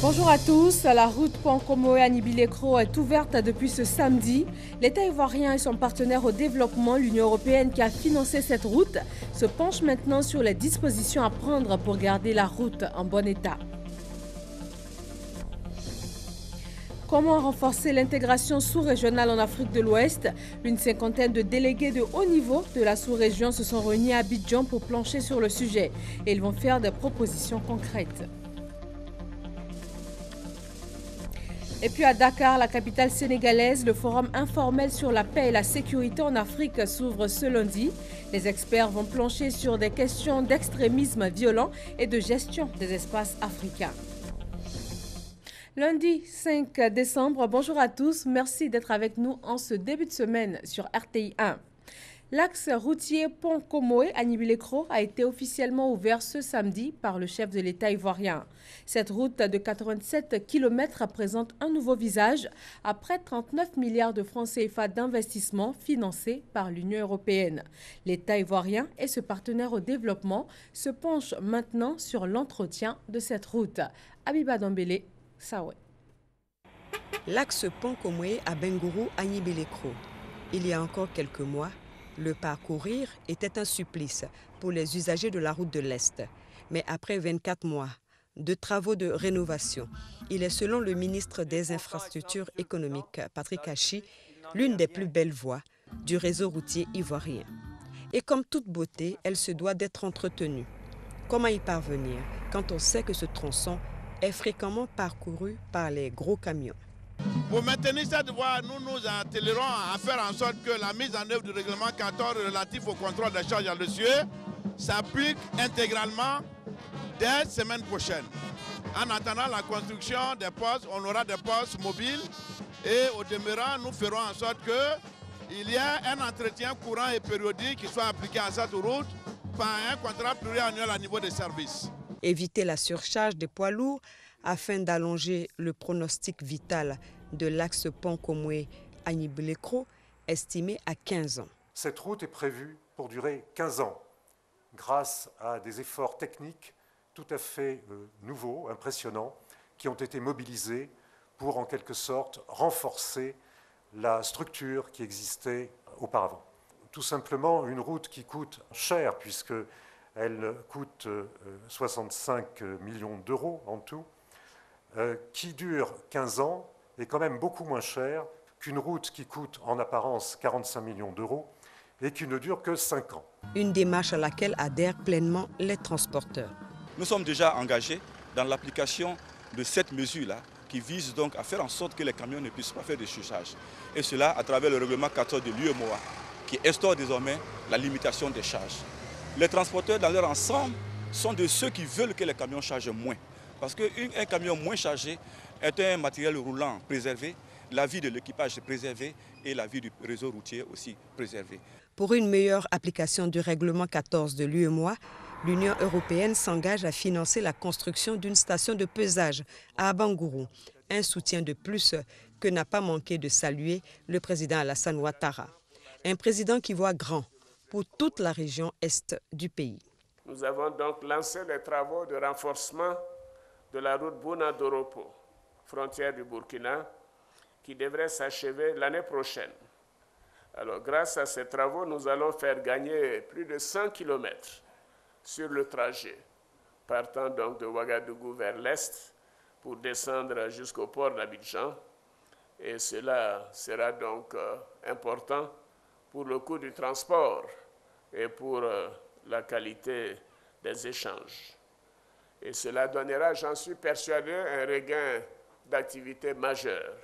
Bonjour à tous, la route Pont-Komoé-Anibilekro est ouverte depuis ce samedi. L'État ivoirien et son partenaire au développement, l'Union européenne qui a financé cette route, se penchent maintenant sur les dispositions à prendre pour garder la route en bon état. Comment renforcer l'intégration sous-régionale en Afrique de l'Ouest? Une cinquantaine de délégués de haut niveau de la sous-région se sont réunis à Abidjan pour plancher sur le sujet et ils vont faire des propositions concrètes. Et puis à Dakar, la capitale sénégalaise, le forum informel sur la paix et la sécurité en Afrique s'ouvre ce lundi. Les experts vont plancher sur des questions d'extrémisme violent et de gestion des espaces africains. Lundi 5 décembre, bonjour à tous, merci d'être avec nous en ce début de semaine sur RTI 1. L'axe routier Pont-Komoé-Anibilekro a été officiellement ouvert ce samedi par le chef de l'État ivoirien. Cette route de 87 km présente un nouveau visage après 39 milliards de francs CFA d'investissement financés par l'Union européenne. L'État ivoirien et ce partenaire au développement se penchent maintenant sur l'entretien de cette route. Abiba Dambélé, Saoué. L'axe Pont-Komoé à Bengourou-Anibilekro. Il y a encore quelques mois, le parcourir était un supplice pour les usagers de la route de l'Est. Mais après 24 mois de travaux de rénovation, il est selon le ministre des Infrastructures économiques, Patrick Hachi, l'une des plus belles voies du réseau routier ivoirien. Et comme toute beauté, elle se doit d'être entretenue. Comment y parvenir quand on sait que ce tronçon est fréquemment parcouru par les gros camions? Pour maintenir cette voie, nous nous attellerons à faire en sorte que la mise en œuvre du règlement 14 relatif au contrôle des charges en lieu s'applique intégralement dès la semaine prochaine. En attendant la construction des postes, on aura des postes mobiles et au demeurant, nous ferons en sorte qu'il y ait un entretien courant et périodique qui soit appliqué à cette route par un contrat pluriannuel à niveau des services. Éviter la surcharge des poids lourds afin d'allonger le pronostic vital de l'axe Pont-Komoé-Anibilekro, estimé à 15 ans. Cette route est prévue pour durer 15 ans, grâce à des efforts techniques tout à fait nouveaux, impressionnants, qui ont été mobilisés pour en quelque sorte renforcer la structure qui existait auparavant. Tout simplement une route qui coûte cher, puisqu'elle coûte 65 millions d'euros en tout, qui dure 15 ans est quand même beaucoup moins cher qu'une route qui coûte en apparence 45 millions d'euros et qui ne dure que 5 ans. Une démarche à laquelle adhèrent pleinement les transporteurs. Nous sommes déjà engagés dans l'application de cette mesure-là qui vise donc à faire en sorte que les camions ne puissent pas faire de surcharge. Et cela à travers le règlement 14 de l'UEMOA qui instaure désormais la limitation des charges. Les transporteurs dans leur ensemble sont de ceux qui veulent que les camions chargent moins. Parce qu'un camion moins chargé est un matériel roulant préservé, la vie de l'équipage est préservée et la vie du réseau routier aussi préservée. Pour une meilleure application du règlement 14 de l'UEMOA, l'Union européenne s'engage à financer la construction d'une station de pesage à Abangourou, un soutien de plus que n'a pas manqué de saluer le président Alassane Ouattara. Un président qui voit grand pour toute la région est du pays. Nous avons donc lancé les travaux de renforcement de la route Bouna-Doropo, frontière du Burkina, qui devrait s'achever l'année prochaine. Alors, grâce à ces travaux, nous allons faire gagner plus de 100 km sur le trajet, partant donc de Ouagadougou vers l'est pour descendre jusqu'au port d'Abidjan. Et cela sera donc important pour le coût du transport et pour la qualité des échanges. Et cela donnera, j'en suis persuadé, un regain d'activité majeur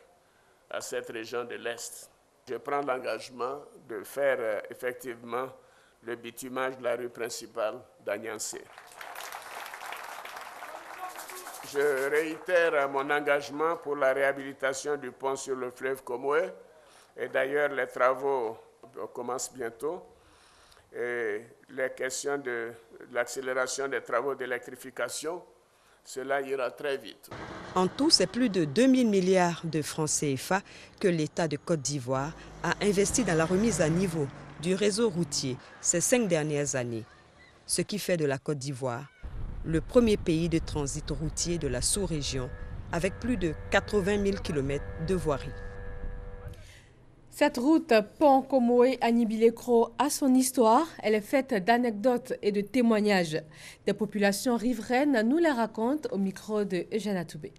à cette région de l'Est. Je prends l'engagement de faire effectivement le bitumage de la rue principale d'Agnancé. Je réitère mon engagement pour la réhabilitation du pont sur le fleuve Komoé. Et d'ailleurs, les travaux commencent bientôt. Et les questions de l'accélération des travaux d'électrification, cela ira très vite. En tout, c'est plus de 2000 milliards de francs CFA que l'État de Côte d'Ivoire a investi dans la remise à niveau du réseau routier ces 5 dernières années, ce qui fait de la Côte d'Ivoire le premier pays de transit routier de la sous-région avec plus de 80 000 km de voirie. Cette route Pont-Comoé-Agnibi-Lécro a son histoire. Elle est faite d'anecdotes et de témoignages. Des populations riveraines nous les racontent au micro de Eugène Atoubé.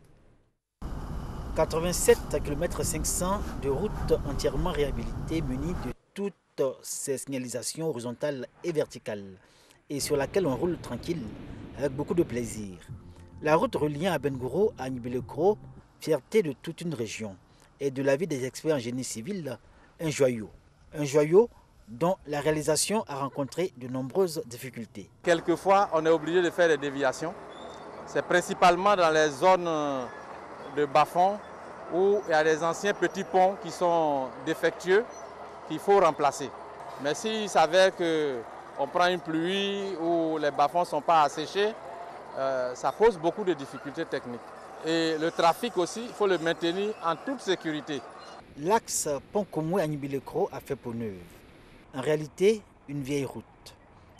87 km 500 de route entièrement réhabilitée munie de toutes ces signalisations horizontales et verticales et sur laquelle on roule tranquille avec beaucoup de plaisir. La route reliant à Bengourou à Agnibi-Lécro, fierté de toute une région, et de l'avis des experts en génie civil, un joyau. Un joyau dont la réalisation a rencontré de nombreuses difficultés. Quelquefois, on est obligé de faire des déviations. C'est principalement dans les zones de bas-fond où il y a des anciens petits ponts qui sont défectueux qu'il faut remplacer. Mais s'il s'avère qu'on prend une pluie ou les bas-fonds ne sont pas asséchés, ça pose beaucoup de difficultés techniques. Et le trafic aussi, il faut le maintenir en toute sécurité. L'axe Pont-Comoé-Agnibi-Lécro a fait peau neuve. En réalité, une vieille route.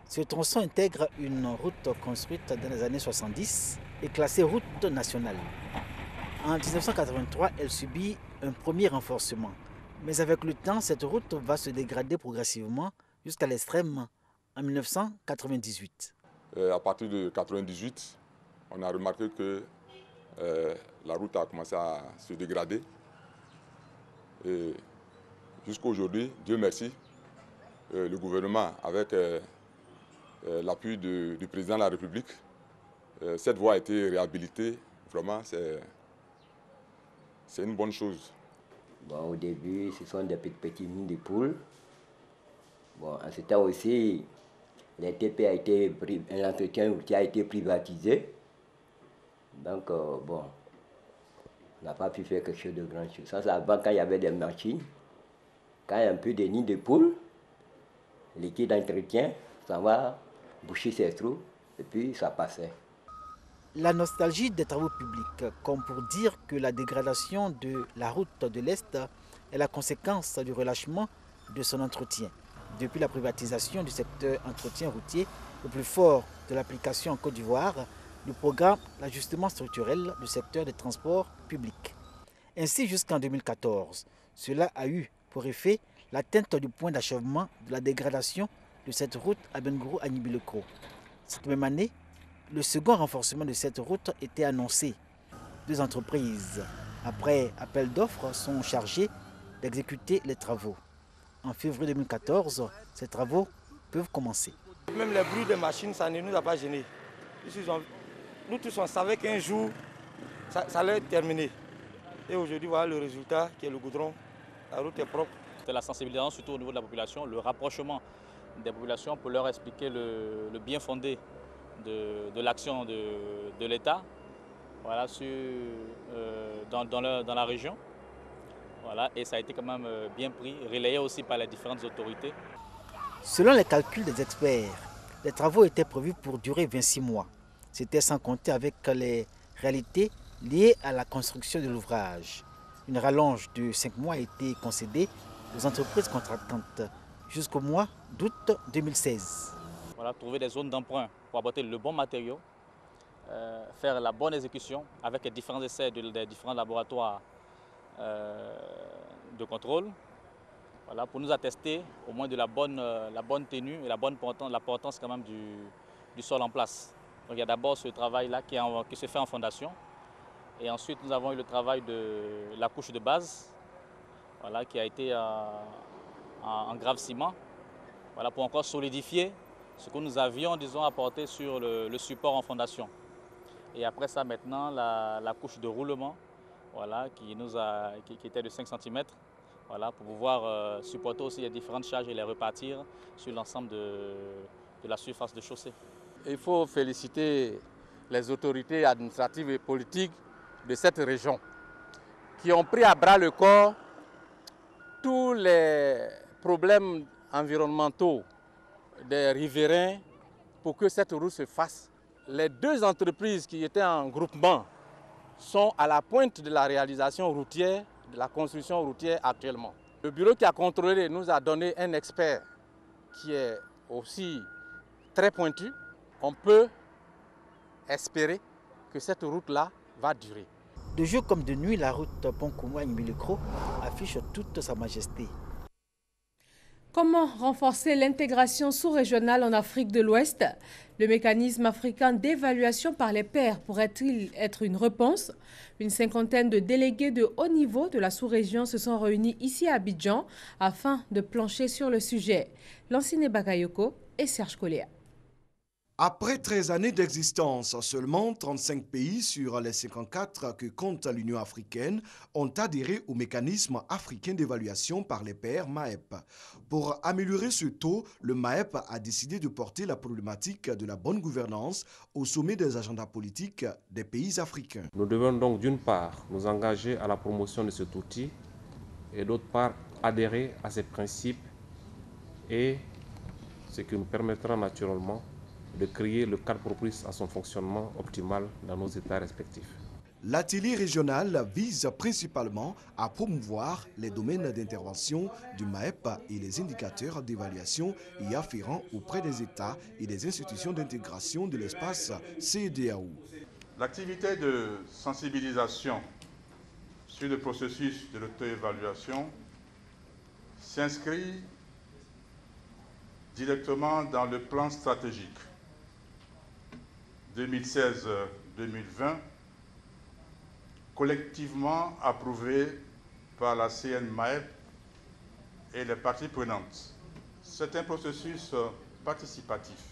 Ce tronçon intègre une route construite dans les années 70 et classée route nationale. En 1983, elle subit un premier renforcement. Mais avec le temps, cette route va se dégrader progressivement jusqu'à l'extrême en 1998. À partir de 1998, on a remarqué que la route a commencé à se dégrader. Et jusqu'à aujourd'hui, Dieu merci, le gouvernement, avec l'appui du président de la République, cette voie a été réhabilitée. Vraiment, c'est une bonne chose. Bon, au début, ce sont des petits nids de poules. Bon, en ce temps aussi, l'entretien routier a été privatisé. Donc, bon, on n'a pas pu faire quelque chose de grand chose. Ça, c'est avant, quand il y avait des machines, quand il y a un peu de nids de poules, l'équipe d'entretien, ça va boucher ses trous, et puis ça passait. La nostalgie des travaux publics, comme pour dire que la dégradation de la route de l'Est est la conséquence du relâchement de son entretien. Depuis la privatisation du secteur entretien routier, le plus fort de l'application en Côte d'Ivoire, du programme d'ajustement structurel du secteur des transports publics. Ainsi, jusqu'en 2014, cela a eu pour effet l'atteinte du point d'achèvement de la dégradation de cette route à Bengourou-Agnibi-Lécro. Cette même année, le second renforcement de cette route était annoncé. 2 entreprises, après appel d'offres, sont chargées d'exécuter les travaux. En février 2014, ces travaux peuvent commencer. Même les bruits de machines, ça ne nous a pas gênés. Nous tous, on savait qu'un jour, ça allait terminer. Et aujourd'hui, voilà le résultat qui est le goudron. La route est propre. C'est la sensibilisation surtout au niveau de la population, le rapprochement des populations pour leur expliquer le bien fondé de l'action de l'État, voilà, dans la région. Voilà, et ça a été quand même bien pris, relayé aussi par les différentes autorités. Selon les calculs des experts, les travaux étaient prévus pour durer 26 mois. C'était sans compter avec les réalités liées à la construction de l'ouvrage. Une rallonge de 5 mois a été concédée aux entreprises contractantes jusqu'au mois d'août 2016. Voilà, trouver des zones d'emprunt pour apporter le bon matériau, faire la bonne exécution avec les différents essais des différents laboratoires de contrôle, voilà, pour nous attester au moins de la bonne tenue et l'importance quand même du sol en place. Donc il y a d'abord ce travail-là qui se fait en fondation, et ensuite nous avons eu le travail de la couche de base, voilà, qui a été en grave ciment, voilà, pour encore solidifier ce que nous avions, disons, apporté sur le support en fondation. Et après ça, maintenant, la couche de roulement, voilà, qui était de 5 cm, voilà, pour pouvoir supporter aussi les différentes charges et les repartir sur l'ensemble de la surface de chaussée. Il faut féliciter les autorités administratives et politiques de cette région qui ont pris à bras le corps tous les problèmes environnementaux des riverains pour que cette route se fasse. Les 2 entreprises qui étaient en groupement sont à la pointe de la réalisation routière, de la construction routière actuellement. Le bureau qui a contrôlé nous a donné un expert qui est aussi très pointu. On peut espérer que cette route-là va durer. De jour comme de nuit, la route Pont-Komoy-Agnibilé-Cro affiche toute sa majesté. Comment renforcer l'intégration sous-régionale en Afrique de l'Ouest? Le mécanisme africain d'évaluation par les pairs pourrait-il être une réponse? Une cinquantaine de délégués de haut niveau de la sous-région se sont réunis ici à Abidjan afin de plancher sur le sujet. Lansine Bakayoko et Serge Koléa. Après 13 années d'existence, seulement 35 pays sur les 54 que compte l'Union africaine ont adhéré au mécanisme africain d'évaluation par les pairs MAEP. Pour améliorer ce taux, le MAEP a décidé de porter la problématique de la bonne gouvernance au sommet des agendas politiques des pays africains. Nous devons donc d'une part nous engager à la promotion de cet outil et d'autre part adhérer à ces principes, et ce qui nous permettra naturellement de créer le cadre propice à son fonctionnement optimal dans nos États respectifs. L'atelier régional vise principalement à promouvoir les domaines d'intervention du MAEP et les indicateurs d'évaluation y afférents auprès des États et des institutions d'intégration de l'espace CEDEAO. L'activité de sensibilisation sur le processus de l'auto-évaluation s'inscrit directement dans le plan stratégique 2016-2020, collectivement approuvé par la CNMAEP et les parties prenantes. C'est un processus participatif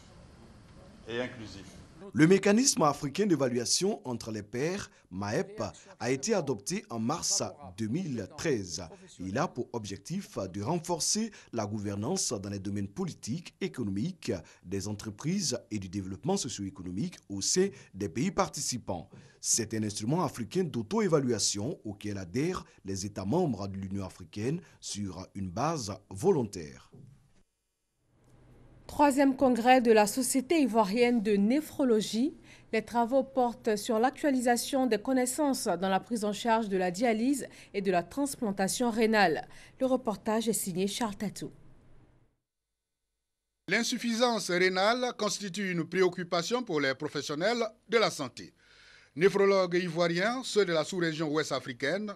et inclusif. Le mécanisme africain d'évaluation entre les pairs, MAEP, a été adopté en mars 2013. Il a pour objectif de renforcer la gouvernance dans les domaines politiques, économiques, des entreprises et du développement socio-économique au sein des pays participants. C'est un instrument africain d'auto-évaluation auquel adhèrent les États membres de l'Union africaine sur une base volontaire. Troisième congrès de la Société ivoirienne de néphrologie. Les travaux portent sur l'actualisation des connaissances dans la prise en charge de la dialyse et de la transplantation rénale. Le reportage est signé Charles Tatou. L'insuffisance rénale constitue une préoccupation pour les professionnels de la santé. Néphrologues ivoiriens, ceux de la sous-région ouest africaine,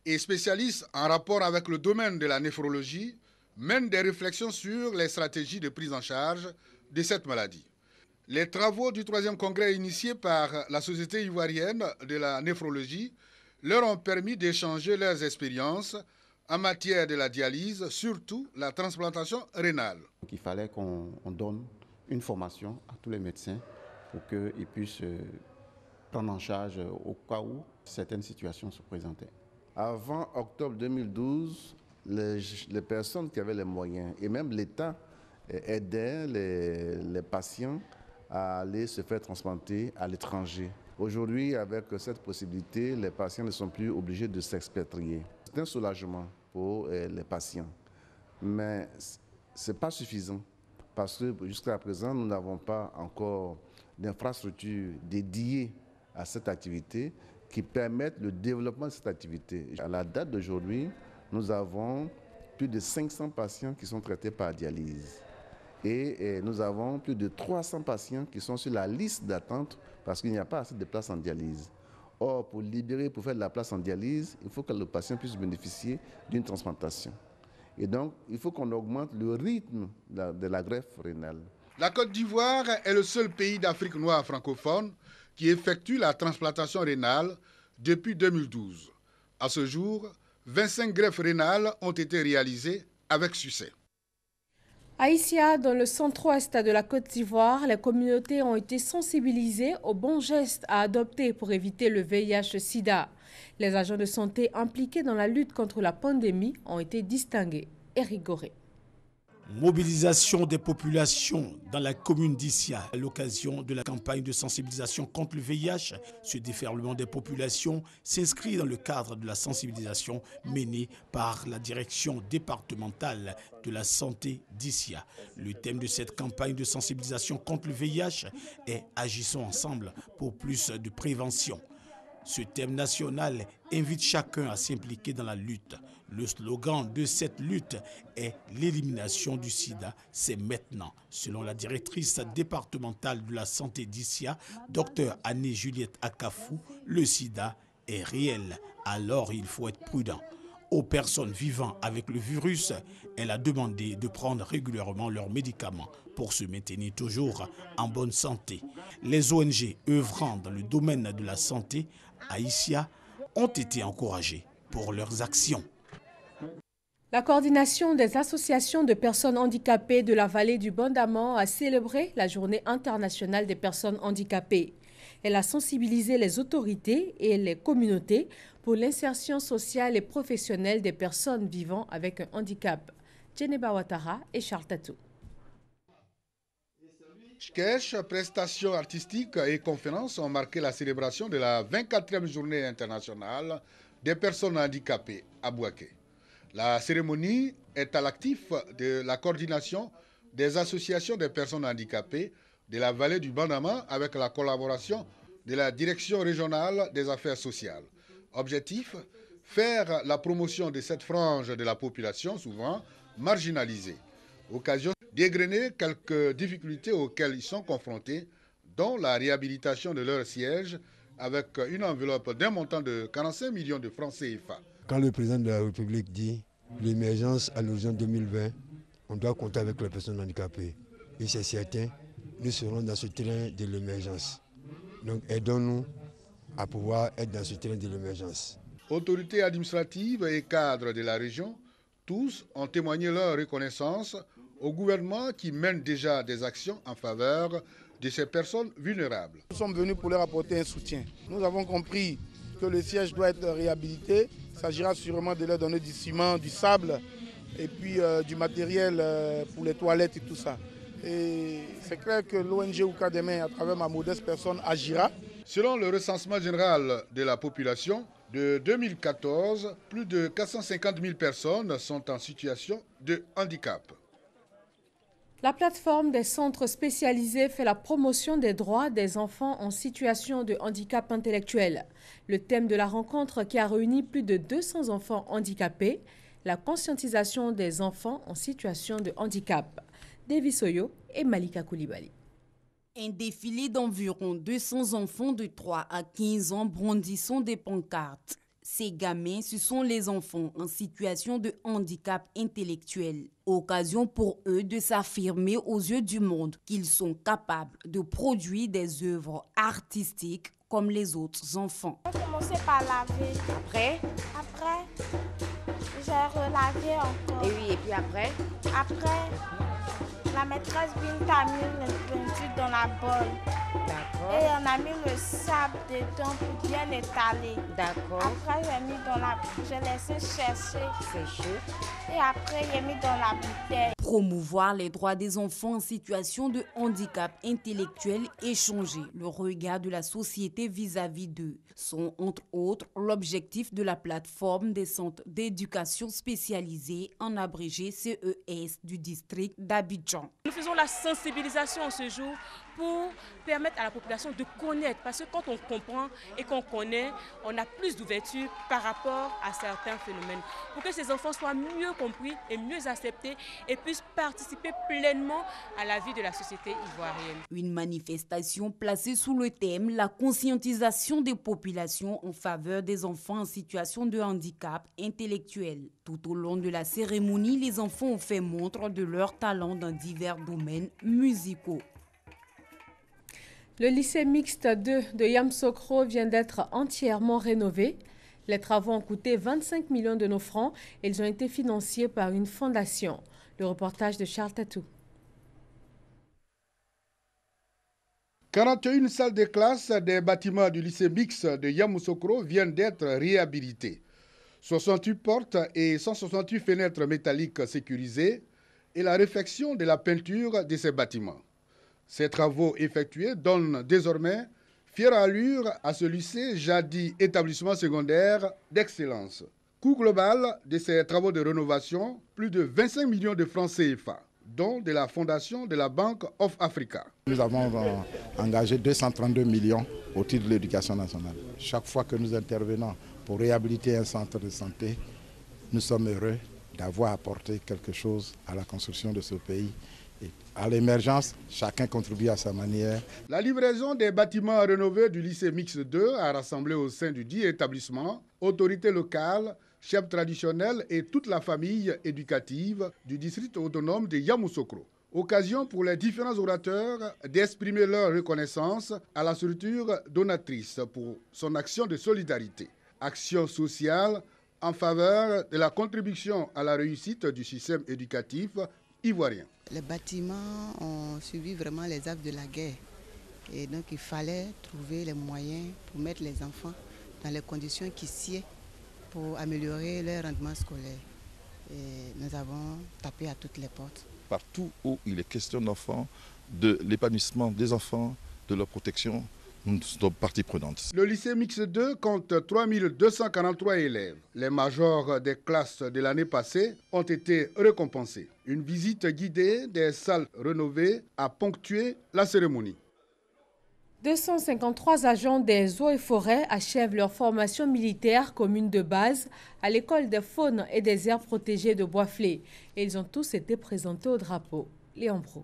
et spécialistes en rapport avec le domaine de la néphrologie, mènent des réflexions sur les stratégies de prise en charge de cette maladie. Les travaux du 3e congrès initiés par la Société ivoirienne de la néphrologie leur ont permis d'échanger leurs expériences en matière de la dialyse, surtout la transplantation rénale. Il fallait qu'on donne une formation à tous les médecins pour qu'ils puissent prendre en charge au cas où certaines situations se présentaient. Avant octobre 2012, les personnes qui avaient les moyens et même l'État aidaient les patients à aller se faire transplanter à l'étranger. Aujourd'hui, avec cette possibilité, les patients ne sont plus obligés de s'expatrier. C'est un soulagement pour les patients, mais ce n'est pas suffisant parce que jusqu'à présent, nous n'avons pas encore d'infrastructures dédiées à cette activité qui permettent le développement de cette activité. À la date d'aujourd'hui, nous avons plus de 500 patients qui sont traités par dialyse. Et nous avons plus de 300 patients qui sont sur la liste d'attente parce qu'il n'y a pas assez de places en dialyse. Or, pour faire de la place en dialyse, il faut que le patient puisse bénéficier d'une transplantation. Et donc, il faut qu'on augmente le rythme de la greffe rénale. La Côte d'Ivoire est le seul pays d'Afrique noire francophone qui effectue la transplantation rénale depuis 2012. À ce jour, 25 greffes rénales ont été réalisées avec succès. À Issia, dans le centre-ouest de la Côte d'Ivoire, les communautés ont été sensibilisées aux bons gestes à adopter pour éviter le VIH-Sida. Les agents de santé impliqués dans la lutte contre la pandémie ont été distingués et rigorés. Mobilisation des populations dans la commune d'Issia à l'occasion de la campagne de sensibilisation contre le VIH. Ce déferlement des populations s'inscrit dans le cadre de la sensibilisation menée par la direction départementale de la santé d'Issia. Le thème de cette campagne de sensibilisation contre le VIH est « Agissons ensemble pour plus de prévention ». Ce thème national invite chacun à s'impliquer dans la lutte. Le slogan de cette lutte est « L'élimination du sida, c'est maintenant ». Selon la directrice départementale de la santé d'Issia, Dr Annie-Juliette Akafou, le sida est réel, alors il faut être prudent. Aux personnes vivant avec le virus, elle a demandé de prendre régulièrement leurs médicaments pour se maintenir toujours en bonne santé. Les ONG œuvrant dans le domaine de la santé à Issia ont été encouragées pour leurs actions. La coordination des associations de personnes handicapées de la vallée du Bandama a célébré la Journée internationale des personnes handicapées. Elle a sensibilisé les autorités et les communautés pour l'insertion sociale et professionnelle des personnes vivant avec un handicap. Djeneba Ouattara et Charles Tatou. Sketch, prestations artistiques et conférences ont marqué la célébration de la 24e journée internationale des personnes handicapées à Bouaké. La cérémonie est à l'actif de la coordination des associations des personnes handicapées de la vallée du Bandama avec la collaboration de la Direction régionale des affaires sociales. Objectif, faire la promotion de cette frange de la population souvent marginalisée. Occasion d'égrener quelques difficultés auxquelles ils sont confrontés, dont la réhabilitation de leur siège avec une enveloppe d'un montant de 45 millions de francs CFA. Quand le président de la République dit l'émergence à l'horizon 2020, on doit compter avec les personnes handicapées. Et c'est certain, nous serons dans ce terrain de l'émergence. Donc aidons-nous à pouvoir être dans ce terrain de l'émergence. Autorités administratives et cadres de la région, tous ont témoigné leur reconnaissance au gouvernement qui mène déjà des actions en faveur de ces personnes vulnérables. Nous sommes venus pour leur apporter un soutien. Nous avons compris que le siège doit être réhabilité. Il s'agira sûrement de leur donner du ciment, du sable et puis du matériel pour les toilettes et tout ça. Et c'est clair que l'ONG Oukademe, à travers ma modeste personne, agira. Selon le recensement général de la population de 2014, plus de 450 000 personnes sont en situation de handicap. La plateforme des centres spécialisés fait la promotion des droits des enfants en situation de handicap intellectuel. Le thème de la rencontre qui a réuni plus de 200 enfants handicapés, la conscientisation des enfants en situation de handicap. Davis Oyo et Malika Koulibaly. Un défilé d'environ 200 enfants de 3 à 15 ans brandissant des pancartes. Ces gamins, ce sont les enfants en situation de handicap intellectuel. Occasion pour eux de s'affirmer aux yeux du monde qu'ils sont capables de produire des œuvres artistiques comme les autres enfants. On va commencer par laver. Après, j'ai relavé encore. Et oui, et puis après, la maîtresse Binta a mis le peinture dans la bolle. D'accord. Et on a mis le sable dedans pour bien étaler. D'accord. Après, j'ai laissé chercher. Sécher. Et après, j'ai mis dans la bouteille. Promouvoir les droits des enfants en situation de handicap intellectuel et changer le regard de la société vis-à-vis d'eux sont entre autres l'objectif de la plateforme des centres d'éducation spécialisés, en abrégé CES du district d'Abidjan. Nous faisons la sensibilisation en ce jour pour permettre à la population de connaître, parce que quand on comprend et qu'on connaît, on a plus d'ouverture par rapport à certains phénomènes, pour que ces enfants soient mieux compris et mieux acceptés et puissent participer pleinement à la vie de la société ivoirienne. Une manifestation placée sous le thème « La conscientisation des populations en faveur des enfants en situation de handicap intellectuel ». Tout au long de la cérémonie, les enfants ont fait montre de leur talent dans divers domaines musicaux. Le lycée mixte 2 de Yamoussoukro vient d'être entièrement rénové. Les travaux ont coûté 25 millions de nos francs et ils ont été financés par une fondation. Le reportage de Charles Tatou. 41 salles de classe des bâtiments du lycée mixte de Yamoussoukro viennent d'être réhabilitées. 68 portes et 168 fenêtres métalliques sécurisées et la réfection de la peinture de ces bâtiments. Ces travaux effectués donnent désormais fière allure à ce lycée jadis établissement secondaire d'excellence. Coût global de ces travaux de rénovation, plus de 25 millions de francs CFA. don de la fondation de la Bank of Africa. Nous avons engagé 232 millions au titre de l'éducation nationale. Chaque fois que nous intervenons pour réhabiliter un centre de santé, nous sommes heureux d'avoir apporté quelque chose à la construction de ce pays. Et à l'émergence, chacun contribue à sa manière. La livraison des bâtiments rénovés du lycée Mix 2 a rassemblé au sein du dit établissement autorités locales, chefs traditionnels et toute la famille éducative du district autonome de Yamoussoukro. Occasion pour les différents orateurs d'exprimer leur reconnaissance à la structure donatrice pour son action de solidarité. Action sociale en faveur de la contribution à la réussite du système éducatif ivoirien. Les bâtiments ont suivi vraiment les actes de la guerre. Et donc il fallait trouver les moyens pour mettre les enfants dans les conditions qui sied pour améliorer leur rendement scolaire. Et nous avons tapé à toutes les portes. Partout où il est question d'enfants, de l'épanouissement des enfants, de leur protection, nous sommes partie prenante. Le lycée Mix 2 compte 3243 élèves. Les majors des classes de l'année passée ont été récompensés. Une visite guidée des salles rénovées a ponctué la cérémonie. 253 agents des eaux et forêts achèvent leur formation militaire commune de base à l'école des faunes et des aires protégées de Boisflé. Et ils ont tous été présentés au drapeau. Léon Pro.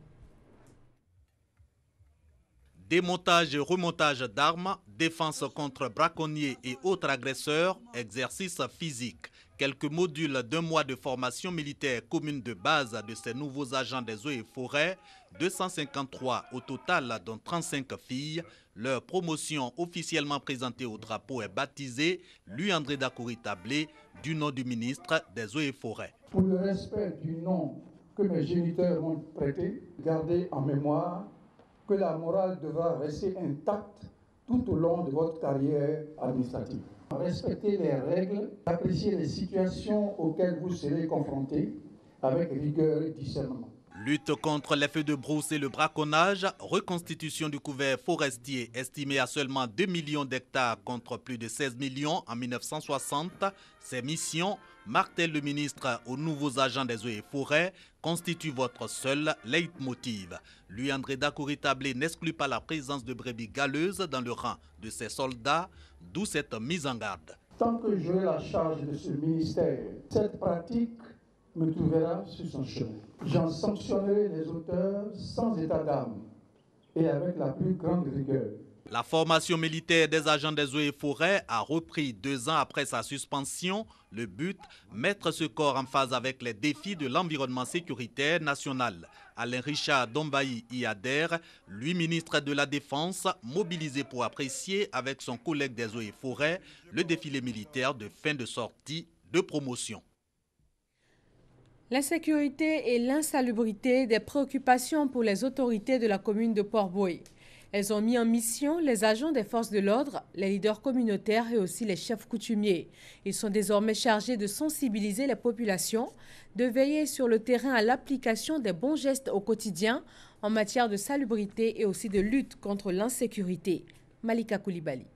Démontage et remontage d'armes, défense contre braconniers et autres agresseurs, exercice physique. Quelques modules d'un mois de formation militaire commune de base de ces nouveaux agents des eaux et forêts, 253 au total, dont 35 filles. Leur promotion officiellement présentée au drapeau est baptisée Louis-André Dakouri-Tablé du nom du ministre des eaux et forêts. Pour le respect du nom que mes géniteurs m'ont prêté, gardez en mémoire que la morale devra rester intacte tout au long de votre carrière administrative. Respectez les règles, appréciez les situations auxquelles vous serez confrontés avec rigueur et discernement. Lutte contre les feux de brousse et le braconnage, reconstitution du couvert forestier estimé à seulement 2 millions d'hectares contre plus de 16 millions en 1960. Ces missions, martèle le ministre aux nouveaux agents des eaux et forêts, constituent votre seul leitmotiv. Louis-André Dakouri-Tablé n'exclut pas la présence de brebis galeuses dans le rang de ses soldats, d'où cette mise en garde. Tant que j'aurai la charge de ce ministère, cette pratique me trouvera sur son chemin. J'en sanctionnerai les auteurs sans état d'âme et avec la plus grande rigueur. La formation militaire des agents des eaux et forêts a repris 2 ans après sa suspension. Le but, mettre ce corps en phase avec les défis de l'environnement sécuritaire national. Alain Richard Dombaï y adhère, lui ministre de la Défense, mobilisé pour apprécier avec son collègue des eaux et forêts le défilé militaire de fin de sortie de promotion. L'insécurité et l'insalubrité des préoccupations pour les autorités de la commune de Port-Boué. Elles ont mis en mission les agents des forces de l'ordre, les leaders communautaires et aussi les chefs coutumiers. Ils sont désormais chargés de sensibiliser les populations, de veiller sur le terrain à l'application des bons gestes au quotidien en matière de salubrité et aussi de lutte contre l'insécurité. Malika Koulibaly.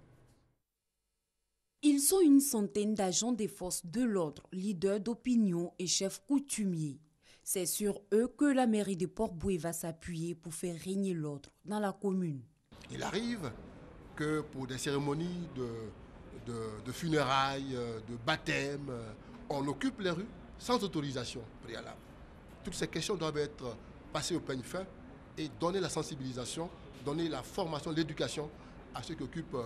Ils sont une centaine d'agents des forces de l'ordre, leaders d'opinion et chefs coutumiers. C'est sur eux que la mairie de Port-Boué va s'appuyer pour faire régner l'ordre dans la commune. Il arrive que pour des cérémonies de funérailles, de baptême, on occupe les rues sans autorisation préalable. Toutes ces questions doivent être passées au peigne fin et donner la sensibilisation, donner la formation, l'éducation à ceux qui occupent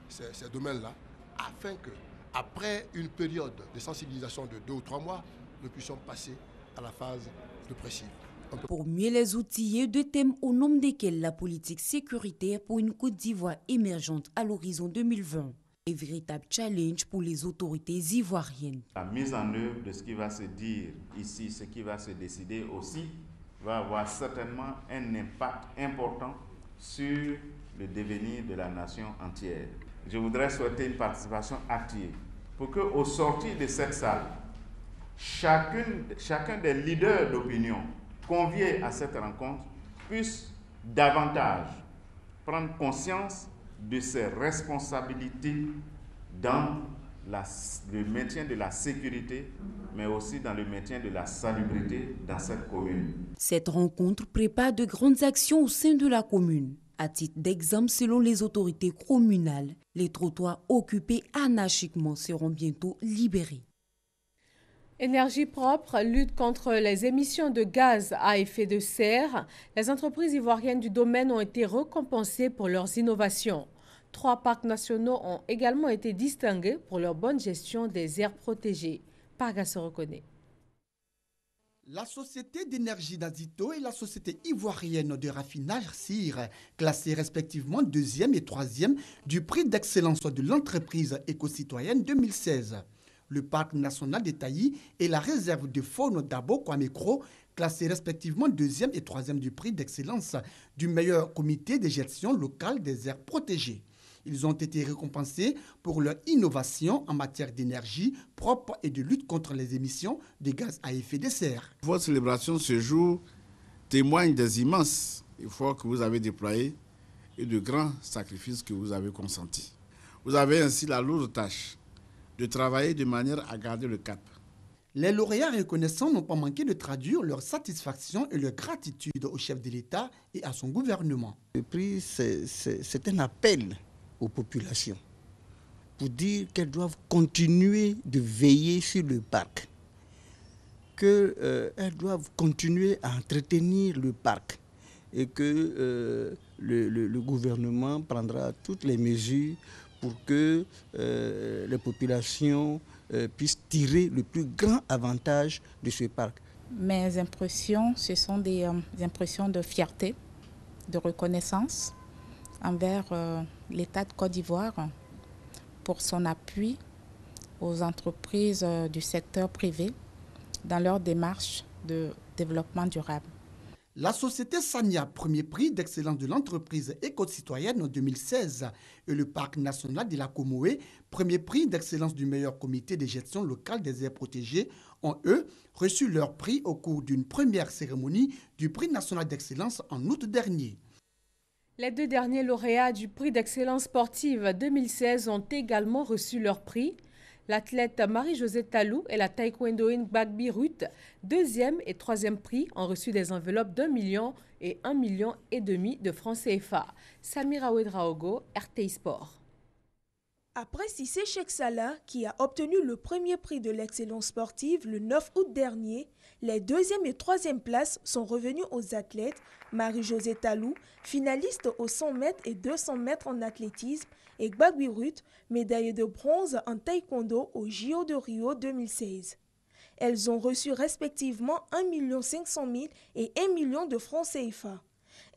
ces domaines-là, afin que, après une période de sensibilisation de 2 ou 3 mois, nous puissions passer à la phase dépressive. Pour mieux les outiller, 2 thèmes au nombre desquels la politique sécuritaire pour une Côte d'Ivoire émergente à l'horizon 2020. Un véritable challenge pour les autorités ivoiriennes. La mise en œuvre de ce qui va se dire ici, ce qui va se décider aussi, va avoir certainement un impact important sur le devenir de la nation entière. Je voudrais souhaiter une participation active pour qu'au sortir de cette salle, chacun des leaders d'opinion conviés à cette rencontre puisse davantage prendre conscience de ses responsabilités dans le maintien de la sécurité, mais aussi dans le maintien de la salubrité dans cette commune. Cette rencontre prépare de grandes actions au sein de la commune. À titre d'exemple, selon les autorités communales, les trottoirs occupés anarchiquement seront bientôt libérés. Énergie propre, lutte contre les émissions de gaz à effet de serre. Les entreprises ivoiriennes du domaine ont été récompensées pour leurs innovations. 3 parcs nationaux ont également été distingués pour leur bonne gestion des aires protégées. Parga se reconnaît. La société d'énergie d'Azito et la société ivoirienne de raffinage CIR, classées respectivement 2e et 3e du prix d'excellence de l'entreprise éco-citoyenne 2016. Le parc national des Taillis et la réserve de faune d'Abo Kwamekro, classés respectivement 2e et 3e du prix d'excellence du meilleur comité de gestion locale des aires protégées. Ils ont été récompensés pour leur innovation en matière d'énergie propre et de lutte contre les émissions de gaz à effet de serre. Votre célébration ce jour témoigne des immenses efforts que vous avez déployés et de grands sacrifices que vous avez consentis. Vous avez ainsi la lourde tâche de travailler de manière à garder le cap. Les lauréats reconnaissants n'ont pas manqué de traduire leur satisfaction et leur gratitude au chef de l'État et à son gouvernement. Le prix, c'est un appel aux populations pour dire qu'elles doivent continuer de veiller sur le parc, qu'elles doivent continuer à entretenir le parc et que le gouvernement prendra toutes les mesures pour que les populations puissent tirer le plus grand avantage de ce parc. Mes impressions, ce sont des impressions de fierté, de reconnaissance envers l'État de Côte d'Ivoire pour son appui aux entreprises du secteur privé dans leur démarche de développement durable. La société Sania, premier prix d'excellence de l'entreprise éco-citoyenne en 2016, et le parc national de la Comoé, premier prix d'excellence du meilleur comité de gestion locale des aires protégées, ont eux reçu leur prix au cours d'une première cérémonie du prix national d'excellence en août dernier. Les 2 derniers lauréats du prix d'excellence sportive 2016 ont également reçu leur prix. L'athlète Marie-Josée Talou et la taekwondoïne Gbagbi Ruth, 2e et 3e prix, ont reçu des enveloppes d'1 million et 1,5 million de francs CFA. Samira Ouedraogo, RTI Sport. Après Cissé Cheikh Salah, qui a obtenu le premier prix de l'excellence sportive le 9 août dernier, les 2e et 3e places sont revenues aux athlètes Marie-Josée Talou, finaliste aux 100 mètres et 200 mètres en athlétisme, et Gbagbi Ruth, médaillée de bronze en taekwondo au JO de Rio 2016. Elles ont reçu respectivement 1 500 000 et 1 million de francs CFA.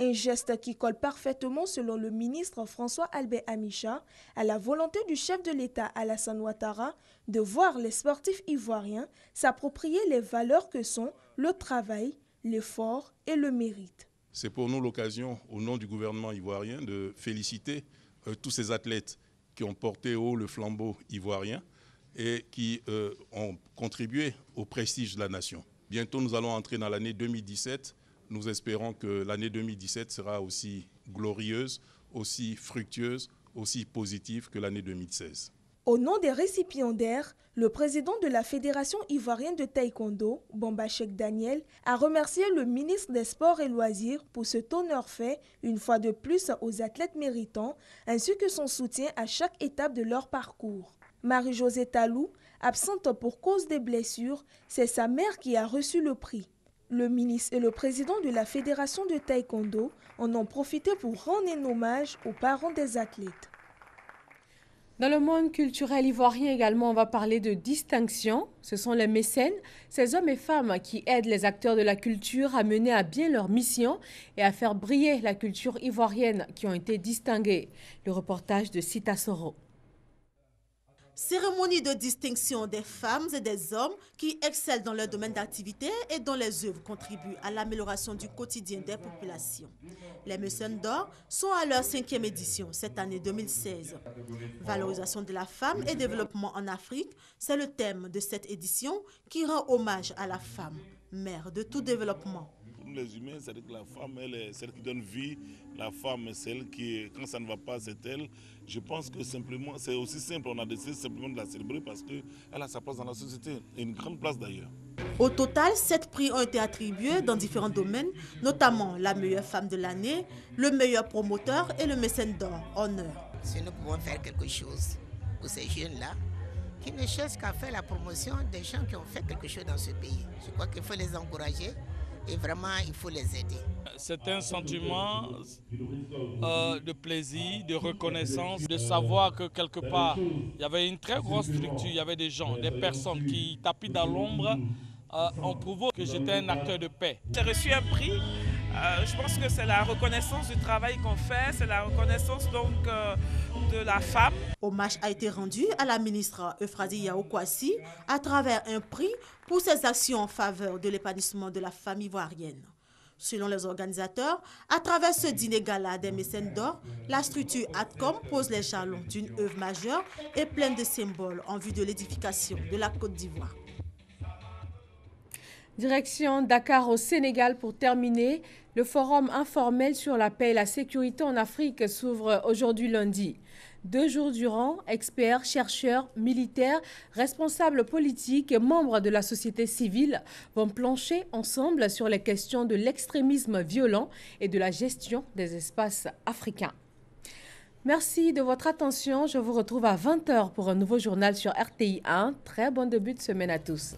Un geste qui colle parfaitement, selon le ministre François-Albert Amicha, à la volonté du chef de l'État Alassane Ouattara de voir les sportifs ivoiriens s'approprier les valeurs que sont le travail, l'effort et le mérite. C'est pour nous l'occasion, au nom du gouvernement ivoirien, de féliciter tous ces athlètes qui ont porté haut le flambeau ivoirien et qui ont contribué au prestige de la nation. Bientôt, nous allons entrer dans l'année 2017. Nous espérons que l'année 2017 sera aussi glorieuse, aussi fructueuse, aussi positive que l'année 2016. Au nom des récipiendaires, le président de la Fédération ivoirienne de taekwondo, Bamba Cheikh Daniel, a remercié le ministre des Sports et Loisirs pour cet honneur fait une fois de plus aux athlètes méritants, ainsi que son soutien à chaque étape de leur parcours. Marie-Josée Talou, absente pour cause des blessures, c'est sa mère qui a reçu le prix. Le ministre et le président de la Fédération de taekwondo en ont profité pour rendre un hommage aux parents des athlètes. Dans le monde culturel ivoirien également, on va parler de distinction. Ce sont les mécènes, ces hommes et femmes qui aident les acteurs de la culture à mener à bien leur mission et à faire briller la culture ivoirienne qui ont été distingués. Le reportage de Sita Soro. Cérémonie de distinction des femmes et des hommes qui excellent dans leur domaine d'activité et dont les œuvres contribuent à l'amélioration du quotidien des populations. Les mécènes d'or sont à leur 5e édition cette année 2016. Valorisation de la femme et développement en Afrique, c'est le thème de cette édition qui rend hommage à la femme, mère de tout développement. nous les humains, c'est-à-dire que la femme, elle est celle qui donne vie, la femme, c'est celle qui, quand ça ne va pas, c'est elle. Je pense que simplement, c'est aussi simple, on a décidé simplement de la célébrer parce qu'elle a sa place dans la société, et une grande place d'ailleurs. Au total, 7 prix ont été attribués dans différents domaines, notamment la meilleure femme de l'année, le meilleur promoteur et le mécène d'or, honneur. Si nous pouvons faire quelque chose pour ces jeunes-là, qui ne cherchent qu'à faire la promotion des gens qui ont fait quelque chose dans ce pays. Je crois qu'il faut les encourager et vraiment il faut les aider. C'est un sentiment de plaisir, de reconnaissance, de savoir que quelque part, il y avait une très grosse structure, il y avait des gens, des personnes qui tapis dans l'ombre en prouvant que j'étais un acteur de paix. J'ai reçu un prix. Je pense que c'est la reconnaissance du travail qu'on fait, c'est la reconnaissance donc de la femme. Hommage a été rendu à la ministre Euphrasie Yao Kouassi à travers un prix pour ses actions en faveur de l'épanouissement de la femme ivoirienne. Selon les organisateurs, à travers ce dîner gala des mécènes d'or, la structure ADCOM pose les jalons d'une œuvre majeure et pleine de symboles en vue de l'édification de la Côte d'Ivoire. Direction Dakar au Sénégal pour terminer. Le forum informel sur la paix et la sécurité en Afrique s'ouvre aujourd'hui lundi. 2 jours durant, experts, chercheurs, militaires, responsables politiques et membres de la société civile vont plancher ensemble sur les questions de l'extrémisme violent et de la gestion des espaces africains. Merci de votre attention. Je vous retrouve à 20 h pour un nouveau journal sur RTI 1. Très bon début de semaine à tous.